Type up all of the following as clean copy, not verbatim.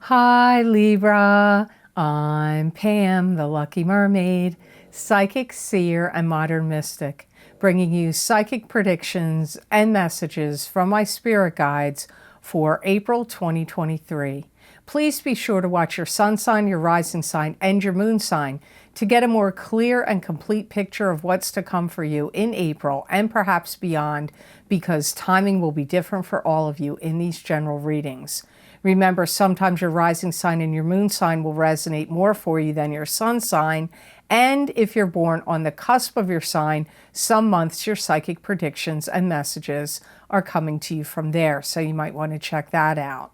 Hi Libra, I'm Pam, the Lucky Mermaid, psychic, seer, and modern mystic, bringing you psychic predictions and messages from my spirit guides for April 2023. Please be sure to watch your sun sign, your rising sign, and your moon sign to get a more clear and complete picture of what's to come for you in April and perhaps beyond, because timing will be different for all of you in these general readings. Remember, sometimes your rising sign and your moon sign will resonate more for you than your sun sign. And if you're born on the cusp of your sign, some months your psychic predictions and messages are coming to you from there. So you might want to check that out.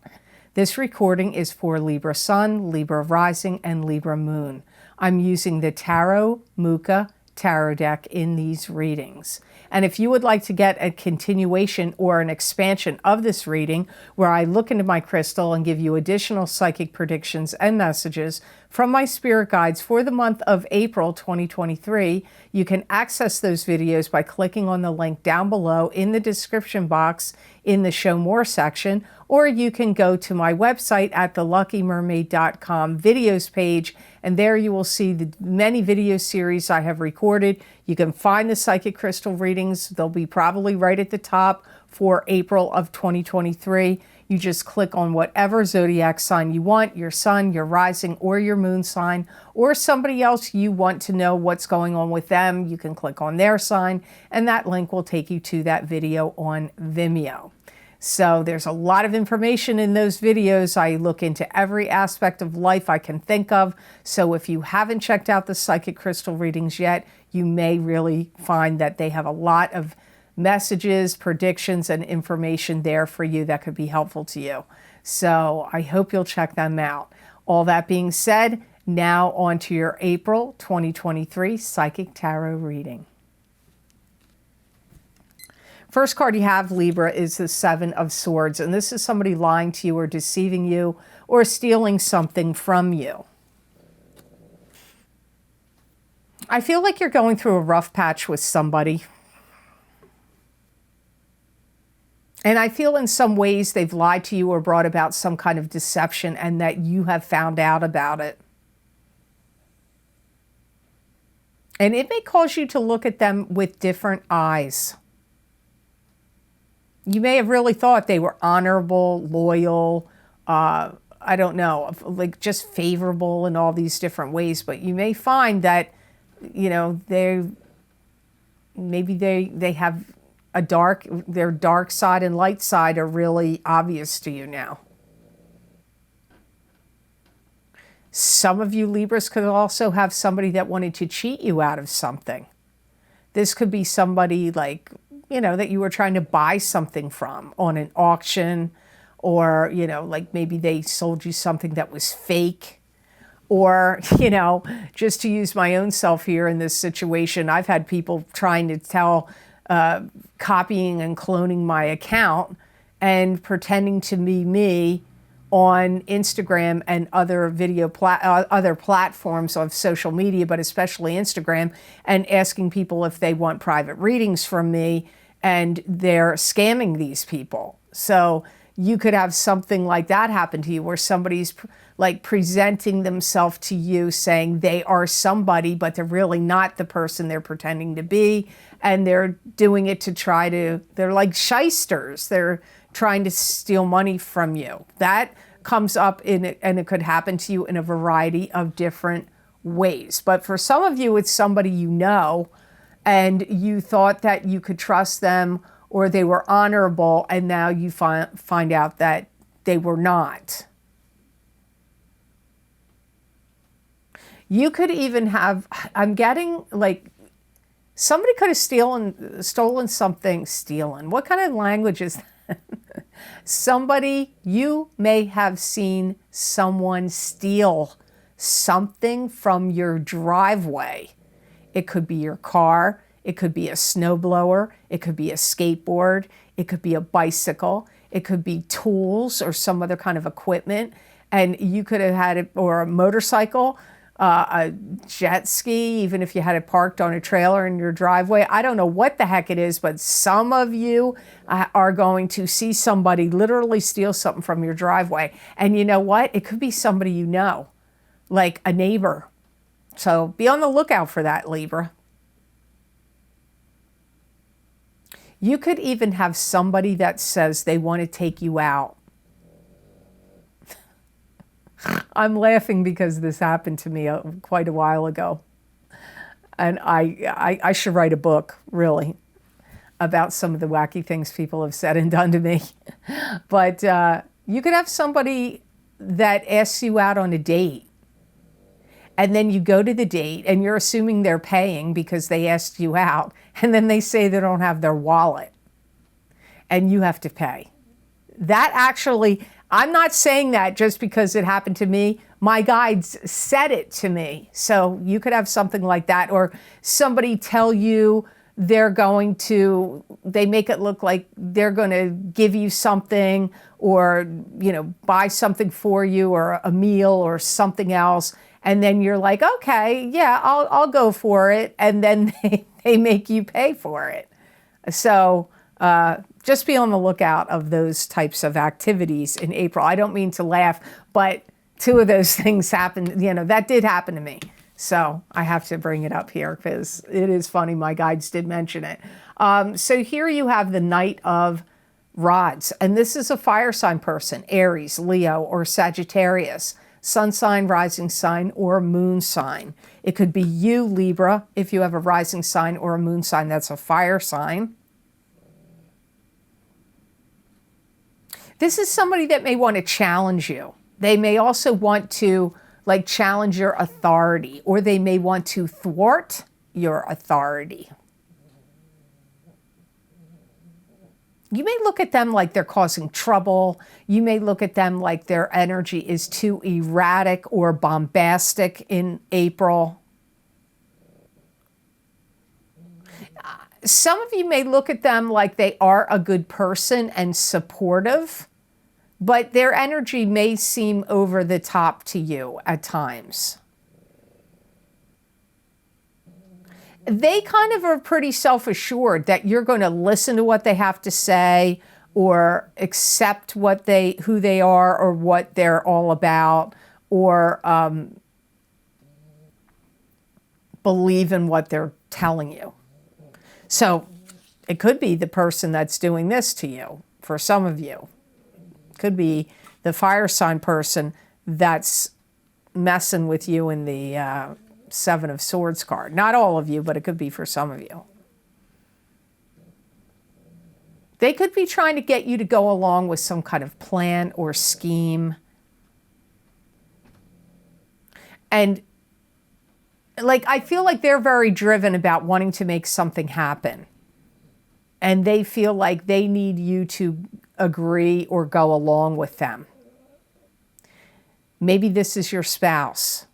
This recording is for Libra Sun, Libra Rising, and Libra Moon. I'm using the Tarot Mucha Tarot deck in these readings. And if you would like to get a continuation or an expansion of this reading, where I look into my crystal and give you additional psychic predictions and messages from my spirit guides for the month of April 2023, you can access those videos by clicking on the link down below in the description box in the Show More section, or you can go to my website at theluckymermaid.com videos page, and there you will see the many video series I have recorded. You can find the psychic crystal readings. They'll be probably right at the top for April of 2023. You just click on whatever zodiac sign you want, your sun, your rising, or your moon sign, or somebody else you want to know what's going on with them. You can click on their sign, and that link will take you to that video on Vimeo. So there's a lot of information in those videos. I look into every aspect of life I can think of. So if you haven't checked out the psychic crystal readings yet, you may really find that they have a lot of messages, predictions, and information there for you that could be helpful to you. So I hope you'll check them out. All that being said, now on to your April 2023 Psychic Tarot reading. First card you have, Libra, is the Seven of Swords, and this is somebody lying to you or deceiving you or stealing something from you. I feel like you're going through a rough patch with somebody. And I feel in some ways they've lied to you or brought about some kind of deception, and that you have found out about it. And it may cause you to look at them with different eyes. You may have really thought they were honorable, loyal, I don't know, like just favorable in all these different ways. But you may find that, you know, maybe they have their dark side and light side are really obvious to you now. Some of you Libras could also have somebody that wanted to cheat you out of something. This could be somebody like, you know, that you were trying to buy something from on an auction, or, you know, like maybe they sold you something that was fake. Or, you know, just to use my own self here in this situation, I've had people trying to copying and cloning my account and pretending to be me on Instagram and other other platforms of social media, but especially Instagram, and asking people if they want private readings from me, and they're scamming these people. So you could have something like that happen to you, where somebody's like presenting themselves to you saying they are somebody, but they're really not the person they're pretending to be. And they're doing it to they're like shysters. They're trying to steal money from you. That comes up and it could happen to you in a variety of different ways. But for some of you, it's somebody you know, and you thought that you could trust them or they were honorable, and now you find out that they were not. You could even have, I'm getting like, somebody could have stolen something. What kind of language is that? Somebody, you may have seen someone steal something from your driveway. It could be your car. It could be a snowblower. It could be a skateboard. It could be a bicycle. It could be tools or some other kind of equipment. And you could have had it, or a motorcycle. a jet ski, even if you had it parked on a trailer in your driveway. I don't know what the heck it is, but some of you are going to see somebody literally steal something from your driveway. And you know what? It could be somebody you know, like a neighbor. So be on the lookout for that, Libra. You could even have somebody that says they want to take you out. I'm laughing because this happened to me quite a while ago. And I should write a book, really, about some of the wacky things people have said and done to me. But you could have somebody that asks you out on a date. And then you go to the date and you're assuming they're paying because they asked you out. And then they say they don't have their wallet and you have to pay. That actually, I'm not saying that just because it happened to me. My guides said it to me. So you could have something like that, or somebody tell you they make it look like they're going to give you something, or, buy something for you, or a meal or something else. And then you're like, okay, yeah, I'll go for it. And then they make you pay for it. So just be on the lookout of those types of activities in April. I don't mean to laugh, but two of those things happened. That did happen to me. So I have to bring it up here because it is funny. My guides did mention it. So here you have the Knight of Rods. And this is a fire sign person, Aries, Leo, or Sagittarius. Sun sign, rising sign, or moon sign. It could be you, Libra, if you have a rising sign or a moon sign that's a fire sign. This is somebody that may want to challenge you. They may also want to challenge your authority, or they may want to thwart your authority. You may look at them like they're causing trouble. You may look at them like their energy is too erratic or bombastic in April. Some of you may look at them like they are a good person and supportive, but their energy may seem over the top to you at times. They kind of are pretty self-assured that you're going to listen to what they have to say, or accept who they are, or what they're all about, or believe in what they're telling you. So it could be the person that's doing this to you for some of you. It could be the fire sign person that's messing with you in the Seven of Swords card. Not all of you, but it could be for some of you. They could be trying to get you to go along with some kind of plan or scheme. And I feel like they're very driven about wanting to make something happen. And they feel like they need you to agree or go along with them. Maybe this is your spouse.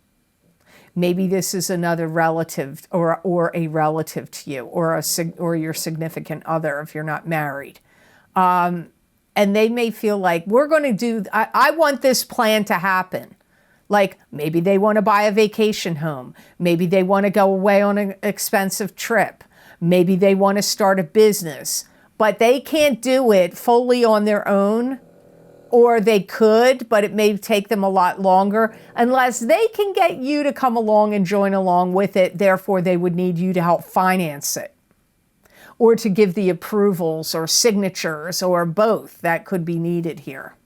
Maybe this is another relative, or a relative to you, or your significant other if you're not married. And they may feel like, I want this plan to happen. Like maybe they want to buy a vacation home. Maybe they want to go away on an expensive trip. Maybe they want to start a business, but they can't do it fully on their own. Or they could, but it may take them a lot longer unless they can get you to come along and join along with it. Therefore, they would need you to help finance it, or to give the approvals or signatures, or both. That could be needed here.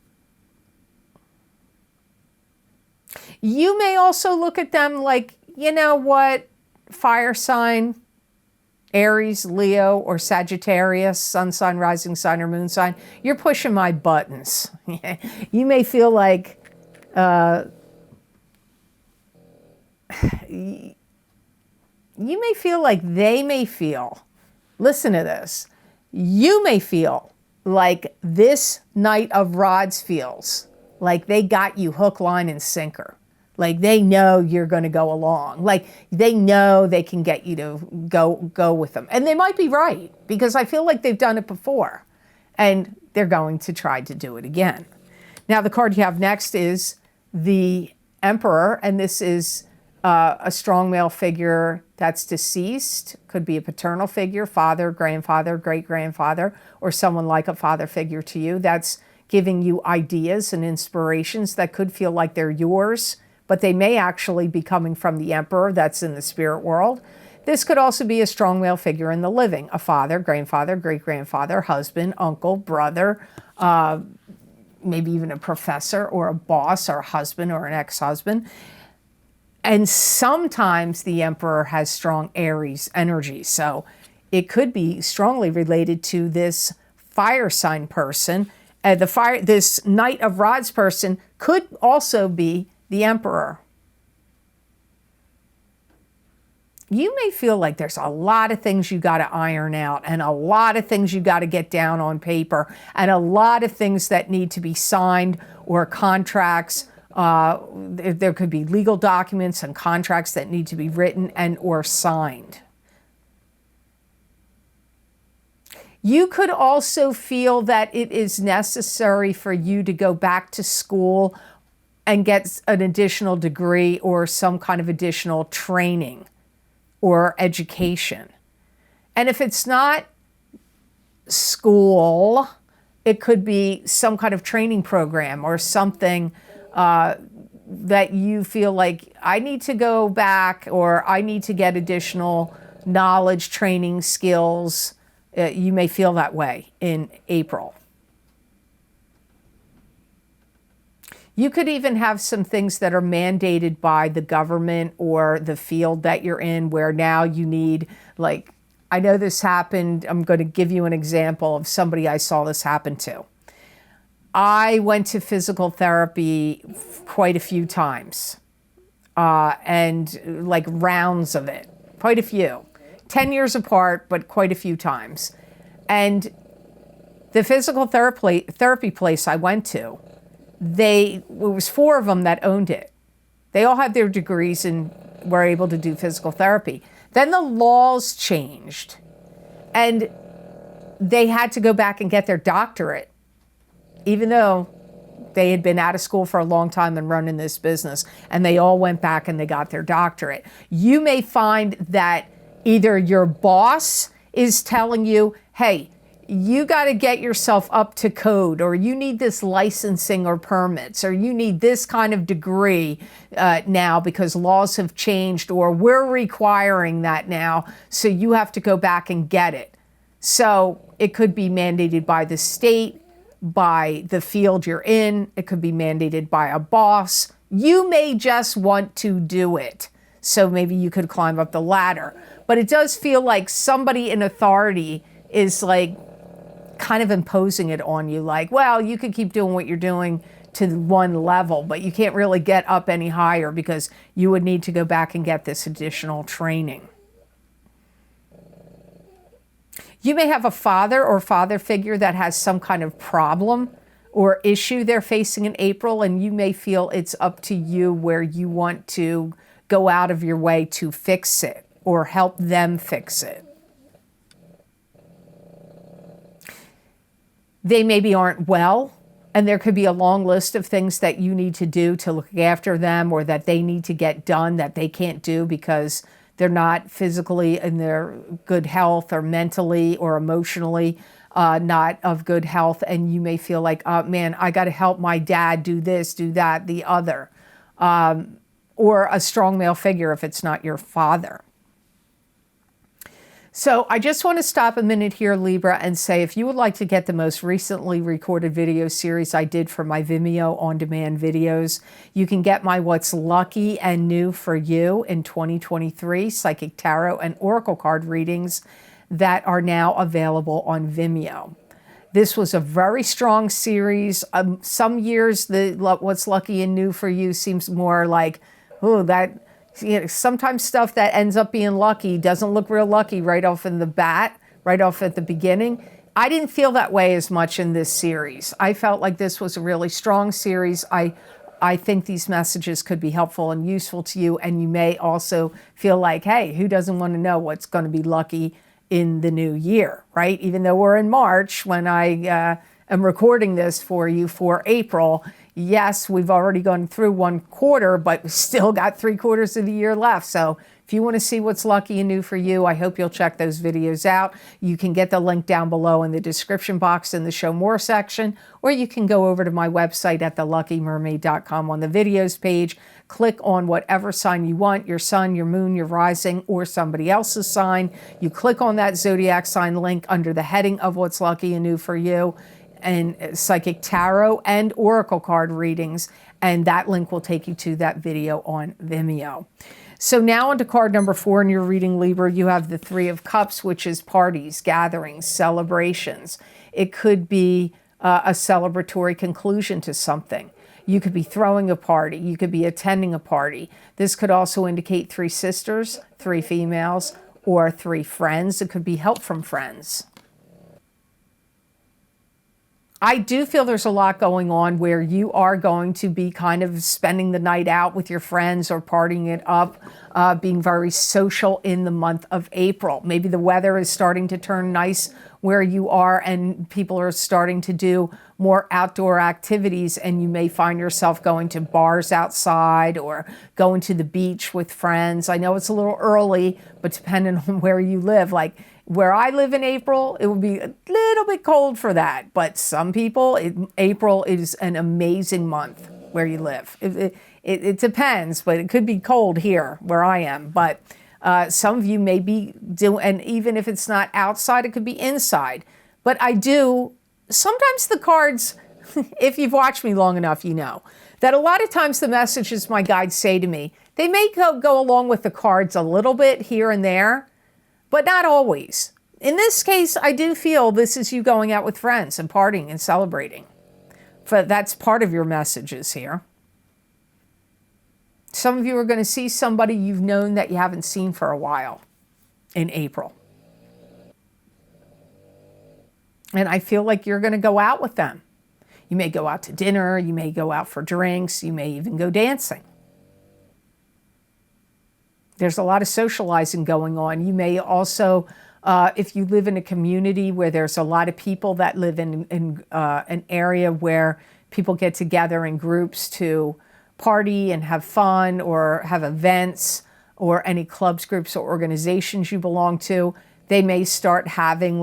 You may also look at them like, you know what, fire sign, Aries, Leo, or Sagittarius, sun sign, rising sign, or moon sign, you're pushing my buttons. You may feel like you may feel like they may feel, listen to this, you may feel like this Knight of Rods feels like they got you hook, line, and sinker. Like they know you're going to go along. Like they know they can get you to go with them. And they might be right, because I feel like they've done it before and they're going to try to do it again. Now the card you have next is the Emperor, and this is a strong male figure that's deceased. Could be a paternal figure, father, grandfather, great-grandfather, or someone like a father figure to you that's giving you ideas and inspirations that could feel like they're yours, but they may actually be coming from the emperor that's in the spirit world. This could also be a strong male figure in the living, a father, grandfather, great-grandfather, husband, uncle, brother, maybe even a professor or a boss or a husband or an ex-husband. And sometimes the emperor has strong Aries energy. So it could be strongly related to this fire sign person. This Knight of Rods person could also be the emperor. You may feel like there's a lot of things you got to iron out and a lot of things you got to get down on paper and a lot of things that need to be signed or contracts. There could be legal documents and contracts that need to be written and or signed. You could also feel that it is necessary for you to go back to school and get an additional degree or some kind of additional training or education. And if it's not school, it could be some kind of training program or something that you feel like I need to go back or I need to get additional knowledge, training, skills. You may feel that way in April. You could even have some things that are mandated by the government or the field that you're in where now you need, like, I know this happened. I'm going to give you an example of somebody I saw this happen to. I went to physical therapy quite a few times and like rounds of it, quite a few. 10 years apart, but quite a few times. And the physical therapy place I went to, it was 4 of them that owned it. They all had their degrees and were able to do physical therapy. Then the laws changed and they had to go back and get their doctorate, even though they had been out of school for a long time and running this business, and they all went back and they got their doctorate. You may find that either your boss is telling you, hey, you got to get yourself up to code, or you need this licensing or permits, or you need this kind of degree now because laws have changed, or we're requiring that now, so you have to go back and get it. So it could be mandated by the state, by the field you're in. It could be mandated by a boss. You may just want to do it. So maybe you could climb up the ladder. But it does feel like somebody in authority is like kind of imposing it on you. Like, well, you could keep doing what you're doing to one level, but you can't really get up any higher because you would need to go back and get this additional training. You may have a father or father figure that has some kind of problem or issue they're facing in April, and you may feel it's up to you where you want to go out of your way to fix it or help them fix it. They maybe aren't well, and there could be a long list of things that you need to do to look after them or that they need to get done that they can't do because they're not physically in their good health or mentally or emotionally not of good health. And you may feel like, oh, man, I got to help my dad do this, do that, the other. Or a strong male figure if it's not your father. So I just want to stop a minute here, Libra, and say if you would like to get the most recently recorded video series I did for my Vimeo on-demand videos, you can get my What's Lucky and New for You in 2023 Psychic Tarot and Oracle card readings that are now available on Vimeo. This was a very strong series. Some years the What's Lucky and New for You seems more like, oh, that... You know, sometimes stuff that ends up being lucky doesn't look real lucky right off in the bat, right off at the beginning. I didn't feel that way as much in this series. I felt like this was a really strong series. I think these messages could be helpful and useful to you, and you may also feel like, hey, who doesn't want to know what's going to be lucky in the new year, right? Even though we're in March, when I am recording this for you for April, Yes, we've already gone through 1/4, but we still got 3/4 of the year left. So if you want to see what's lucky and new for you, I hope you'll check those videos out. You can get the link down below in the description box in the Show More section, or you can go over to my website at theluckymermaid.com on the videos page. Click on whatever sign you want, your sun, your moon, your rising, or somebody else's sign. You click on that zodiac sign link under the heading of what's lucky and new for you, and psychic tarot and oracle card readings, and that link will take you to that video on Vimeo. So now on to card number 4 in your reading, Libra. You have the 3 of Cups, which is parties, gatherings, celebrations. It could be a celebratory conclusion to something. You could be throwing a party. You could be attending a party. This could also indicate 3 sisters, 3 females, or 3 friends. It could be help from friends. I do feel there's a lot going on where you are going to be kind of spending the night out with your friends or partying it up, being very social in the month of April. Maybe the weather is starting to turn nice where you are and people are starting to do more outdoor activities, and you may find yourself going to bars outside or going to the beach with friends. I know it's a little early, but depending on where you live, like where I live in April, it will be a little bit cold for that. But some people, April is an amazing month where you live. It depends, but it could be cold here where I am. But some of you may be doing, and even if it's not outside, it could be inside. But sometimes the cards, if you've watched me long enough, you know that a lot of times the messages my guides say to me, they may go along with the cards a little bit here and there, but not always. In this case, I do feel this is you going out with friends and partying and celebrating. That's part of your messages here. Some of you are going to see somebody you've known that you haven't seen for a while in April. And I feel like you're going to go out with them. You may go out to dinner, you may go out for drinks, you may even go dancing. There's a lot of socializing going on. You may also, if you live in a community where there's a lot of people that live in an area where people get together in groups to party and have fun or have events, or any clubs, groups, or organizations you belong to, they may start having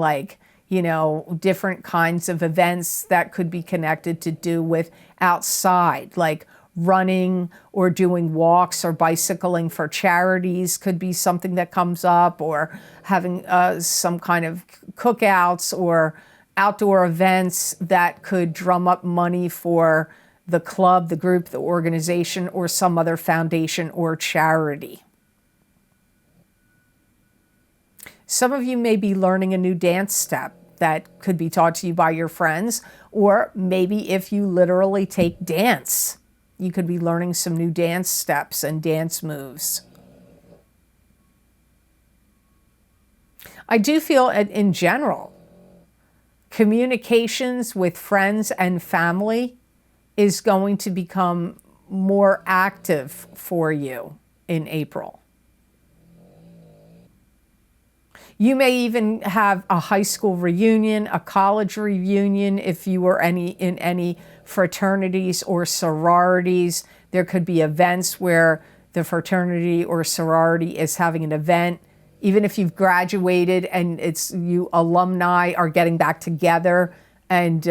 different kinds of events that could be connected to do with outside, like running or doing walks or bicycling for charities could be something that comes up, or having some kind of cookouts or outdoor events that could drum up money for the club, the group, the organization, or some other foundation or charity. Some of you may be learning a new dance step that could be taught to you by your friends, or maybe if you literally take dance, you could be learning some new dance steps and dance moves. I do feel in general, communications with friends and family is going to become more active for you in April. You may even have a high school reunion, a college reunion, if you were in any fraternities or sororities. There could be events where the fraternity or sorority is having an event. Even if you've graduated and you alumni are getting back together and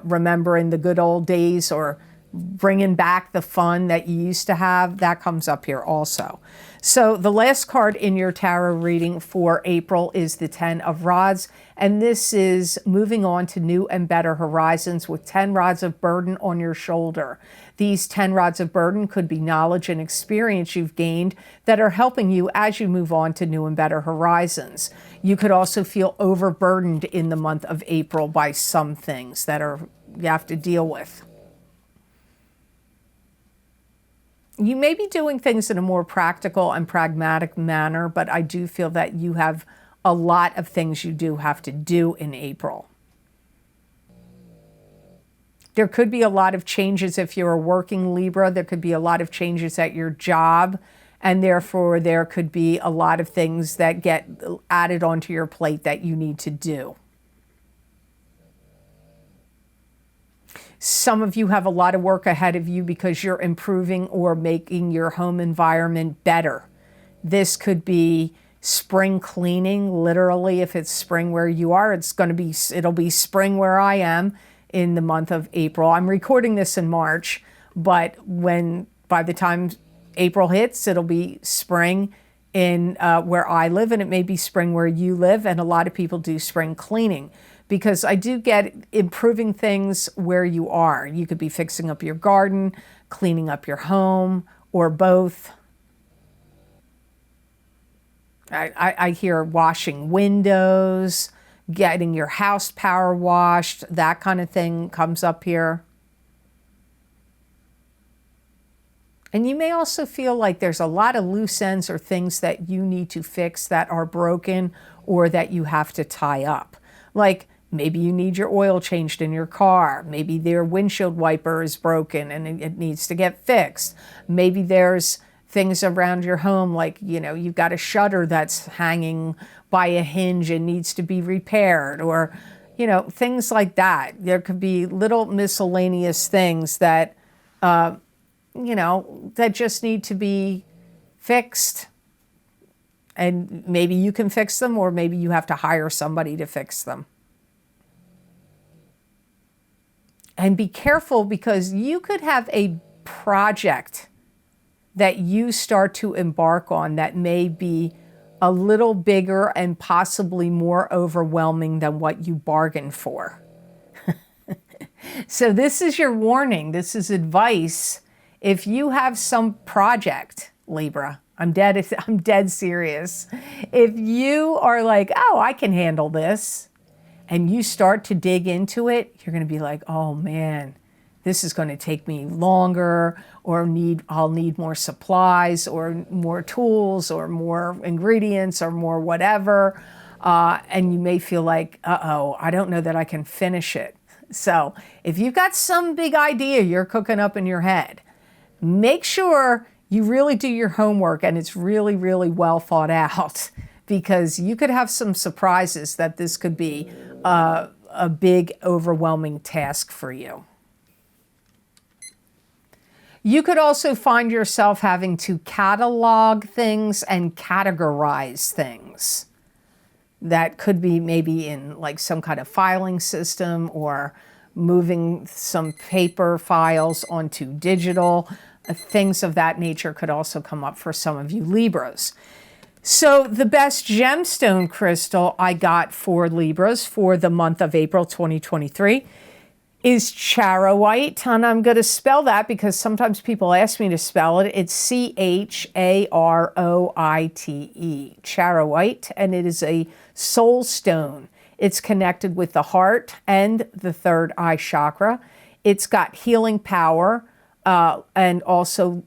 remembering the good old days or bringing back the fun that you used to have, that comes up here also. So the last card in your tarot reading for April is the 10 of Rods, and this is moving on to new and better horizons with 10 rods of burden on your shoulder. These 10 rods of burden could be knowledge and experience you've gained that are helping you as you move on to new and better horizons. You could also feel overburdened in the month of April by some things that you have to deal with. You may be doing things in a more practical and pragmatic manner, but I do feel that you have a lot of things you do have to do in April. There could be a lot of changes if you're a working Libra. There could be a lot of changes at your job, and therefore there could be a lot of things that get added onto your plate that you need to do. Some of you have a lot of work ahead of you because you're improving or making your home environment better. This could be spring cleaning, literally. If it's spring where you are, it'll be spring where I am in the month of April. I'm recording this in March, but by the time April hits, it'll be spring in where I live, and it may be spring where you live, and a lot of people do spring cleaning because I do get improving things where you are. You could be fixing up your garden, cleaning up your home, or both. I hear washing windows, getting your house power washed, that kind of thing comes up here. And you may also feel like there's a lot of loose ends or things that you need to fix that are broken or that you have to tie up. Like maybe you need your oil changed in your car. Maybe their windshield wiper is broken and it needs to get fixed. Maybe there's things around your home, like, you've got a shutter that's hanging by a hinge and needs to be repaired, or, things like that. There could be little miscellaneous things that, that just need to be fixed. And maybe you can fix them, or maybe you have to hire somebody to fix them. And be careful, because you could have a project that you start to embark on that may be a little bigger and possibly more overwhelming than what you bargained for. So this is your warning. This is advice. If you have some project, Libra, I'm dead serious. If you are like, oh, I can handle this, and you start to dig into it, you're going to be like, oh man, this is going to take me longer, or I'll need more supplies or more tools or more ingredients or more whatever. And you may feel like, uh-oh, I don't know that I can finish it. So if you've got some big idea you're cooking up in your head, make sure you really do your homework and it's really, really well thought out, because you could have some surprises that this could be a big, overwhelming task for you. You could also find yourself having to catalog things and categorize things. That could be maybe in like some kind of filing system, or moving some paper files onto digital. Things of that nature could also come up for some of you Libras. So the best gemstone crystal I got for Libras for the month of April 2023 is charoite, and I'm going to spell that because sometimes people ask me to spell it. It's charoite, charoite, and it is a soul stone. It's connected with the heart and the third eye chakra. It's got healing power, and also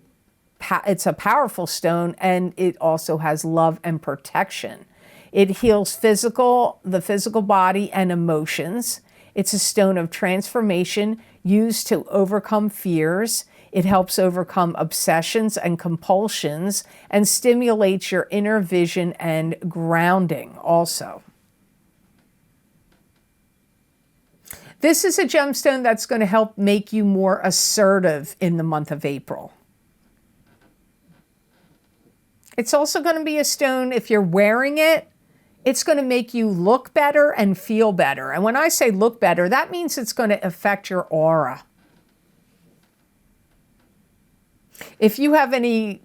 it's a powerful stone, and it also has love and protection. It heals the physical body and emotions. It's a stone of transformation used to overcome fears. It helps overcome obsessions and compulsions and stimulates your inner vision and grounding also. This is a gemstone that's going to help make you more assertive in the month of April. It's also going to be a stone, if you're wearing it, it's going to make you look better and feel better. And when I say look better, that means it's going to affect your aura. If you have any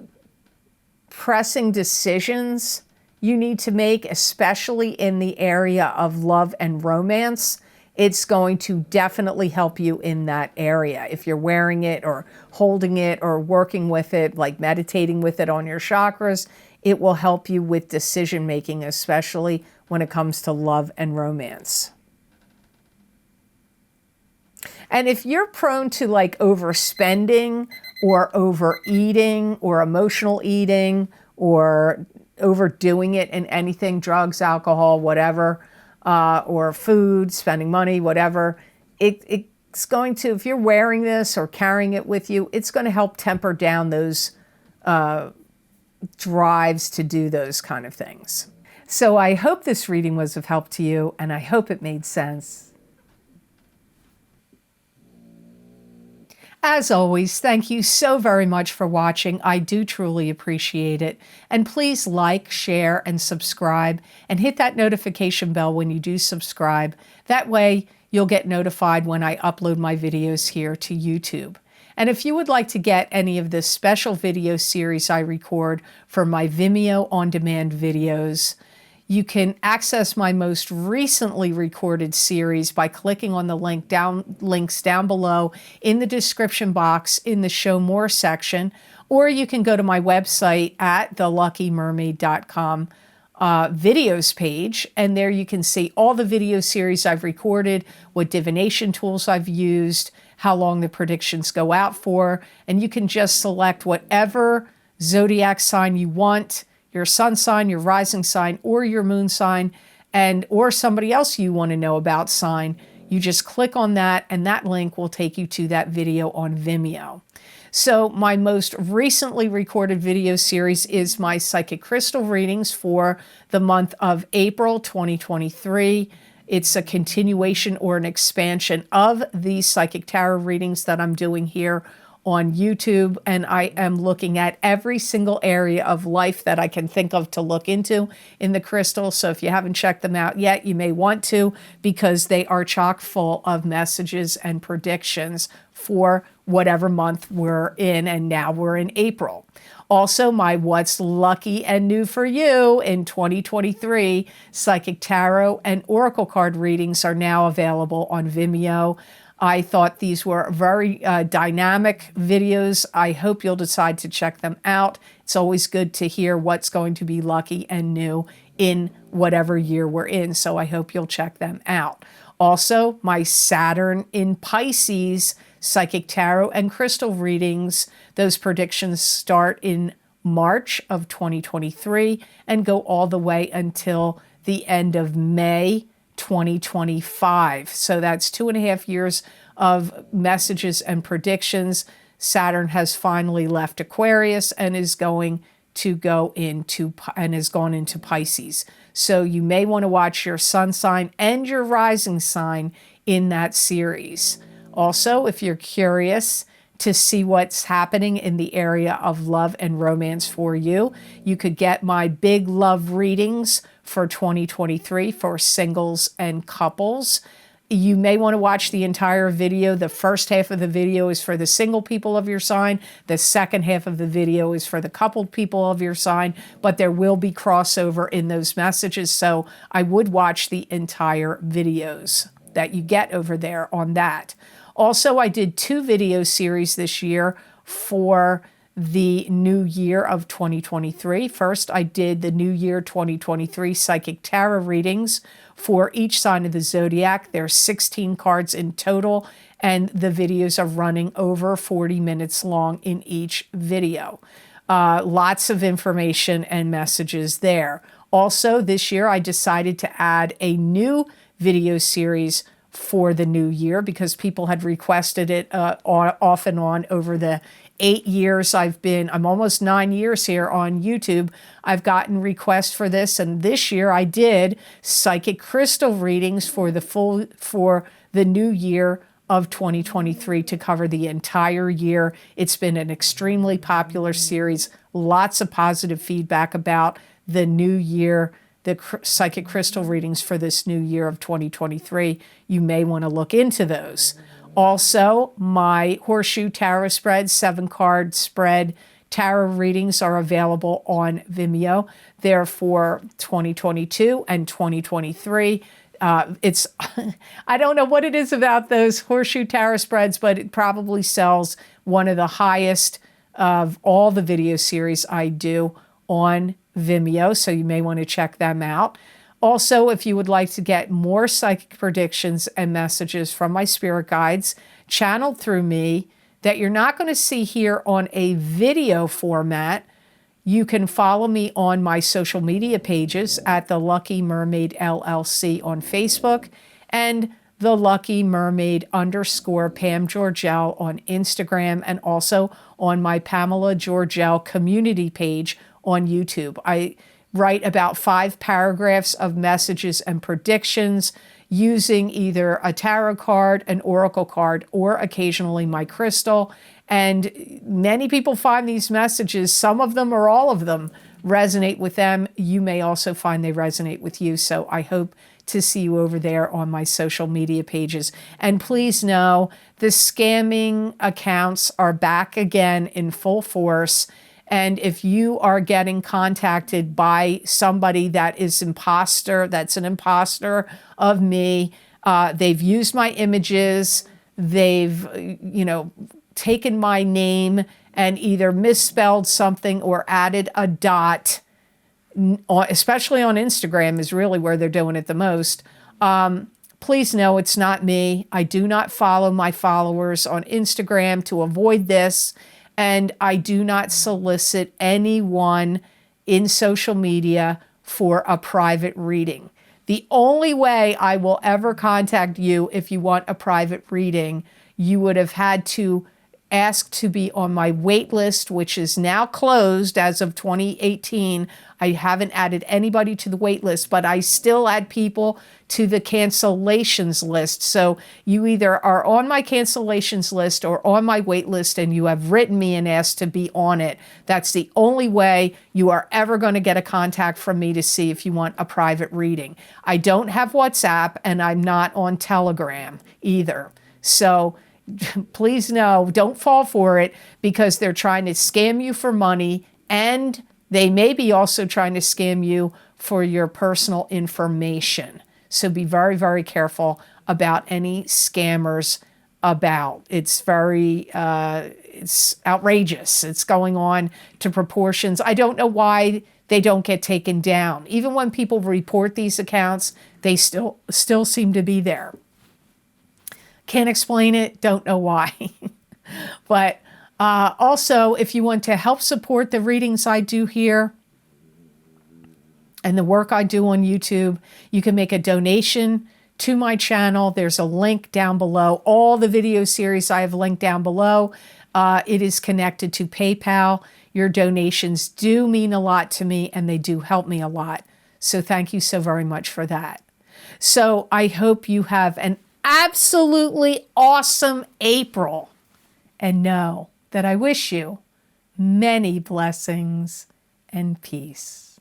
pressing decisions you need to make, especially in the area of love and romance, it's going to definitely help you in that area. If you're wearing it or holding it or working with it, like meditating with it on your chakras, it will help you with decision making, especially when it comes to love and romance. And if you're prone to like overspending or overeating or emotional eating or overdoing it in anything, drugs, alcohol, whatever, or food, spending money, whatever, it's going to, if you're wearing this or carrying it with you, it's going to help temper down those drives to do those kind of things. So I hope this reading was of help to you, and I hope it made sense. As always, thank you so very much for watching. I do truly appreciate it. And please like, share, and subscribe, and hit that notification bell when you do subscribe. That way, you'll get notified when I upload my videos here to YouTube. And if you would like to get any of the special video series I record for my Vimeo on-demand videos, you can access my most recently recorded series by clicking on the links down below in the description box in the Show More section, or you can go to my website at theluckymermaid.com videos page, and there you can see all the video series I've recorded, what divination tools I've used, how long the predictions go out for, and you can just select whatever zodiac sign you want, your sun sign, your rising sign, or your moon sign, or somebody else you want to know about sign. You just click on that, and that link will take you to that video on Vimeo. So my most recently recorded video series is my psychic crystal readings for the month of April 2023. It's a continuation or an expansion of the psychic tarot readings that I'm doing here on YouTube, and I am looking at every single area of life that I can think of to look into in the crystal. So if you haven't checked them out yet, you may want to, because they are chock full of messages and predictions for whatever month we're in, and now we're in April. Also, my What's Lucky and New for You in 2023 psychic tarot and oracle card readings are now available on Vimeo. I thought these were very dynamic videos. I hope you'll decide to check them out. It's always good to hear what's going to be lucky and new in whatever year we're in, so I hope you'll check them out. Also, my Saturn in Pisces psychic tarot and crystal readings, those predictions start in March of 2023 and go all the way until the end of May 2025. So that's 2.5 years of messages and predictions. Saturn has finally left Aquarius and is going to go into, and has gone into Pisces. So you may want to watch your sun sign and your rising sign in that series. Also, if you're curious to see what's happening in the area of love and romance for you, you could get my big love readings for 2023 for singles and couples. You may want to watch the entire video. The first half of the video is for the single people of your sign. The second half of the video is for the coupled people of your sign, but there will be crossover in those messages, so I would watch the entire videos that you get over there on that. Also, I did 2 video series this year for the new year of 2023. First, I did the new year 2023 psychic tarot readings for each sign of the zodiac. There's 16 cards in total, and the videos are running over 40 minutes long in each video. Lots of information and messages there. Also, this year I decided to add a new video series for the new year because people had requested it off and on over the 8 years I'm almost 9 years here on YouTube. I've gotten requests for this, and this year I did psychic crystal readings for the new year of 2023 to cover the entire year. It's been an extremely popular series, lots of positive feedback about the new year, the psychic crystal readings for this new year of 2023. You may want to look into those. Also, my Horseshoe Tarot Spread, 7-card spread tarot readings are available on Vimeo. They're for 2022 and 2023. It's I don't know what it is about those Horseshoe Tarot Spreads, but it probably sells one of the highest of all the video series I do on Vimeo, so you may want to check them out. Also, if you would like to get more psychic predictions and messages from my spirit guides channeled through me that you're not going to see here on a video format, you can follow me on my social media pages at the Lucky Mermaid LLC on Facebook and the Lucky Mermaid _ Pam Georgel on Instagram, and also on my Pamela Georgel community page on YouTube. I write about 5 paragraphs of messages and predictions. using either a tarot card, an oracle card, or occasionally my crystal. And many people find these messages, some of them or all of them, resonate with them. You may also find they resonate with you. So I hope to see you over there on my social media pages. And please know the scamming accounts are back again in full force. And if you are getting contacted by somebody that is that's an imposter of me, they've used my images, they've, taken my name and either misspelled something or added a dot, especially on Instagram is really where they're doing it the most. Please know it's not me. I do not follow my followers on Instagram to avoid this. And I do not solicit anyone in social media for a private reading. The only way I will ever contact you if you want a private reading, you would have had to ask to be on my wait list, which is now closed as of 2018. I haven't added anybody to the wait list, but I still add people to the cancellations list. So you either are on my cancellations list or on my wait list and you have written me and asked to be on it. That's the only way you are ever going to get a contact from me to see if you want a private reading. I don't have WhatsApp and I'm not on Telegram either. So please know, don't fall for it, because they're trying to scam you for money, and they may be also trying to scam you for your personal information. So be very, very careful about any scammers about. It's very, it's outrageous. It's going on to proportions. I don't know why they don't get taken down. Even when people report these accounts, they still seem to be there. Can't explain it, don't know why. But also, if you want to help support the readings I do here and the work I do on YouTube, you can make a donation to my channel. There's a link down below. All the video series I have linked down below. It is connected to PayPal. Your donations do mean a lot to me, and they do help me a lot. So thank you so very much for that. So I hope you have an absolutely awesome April, and know that I wish you many blessings and peace.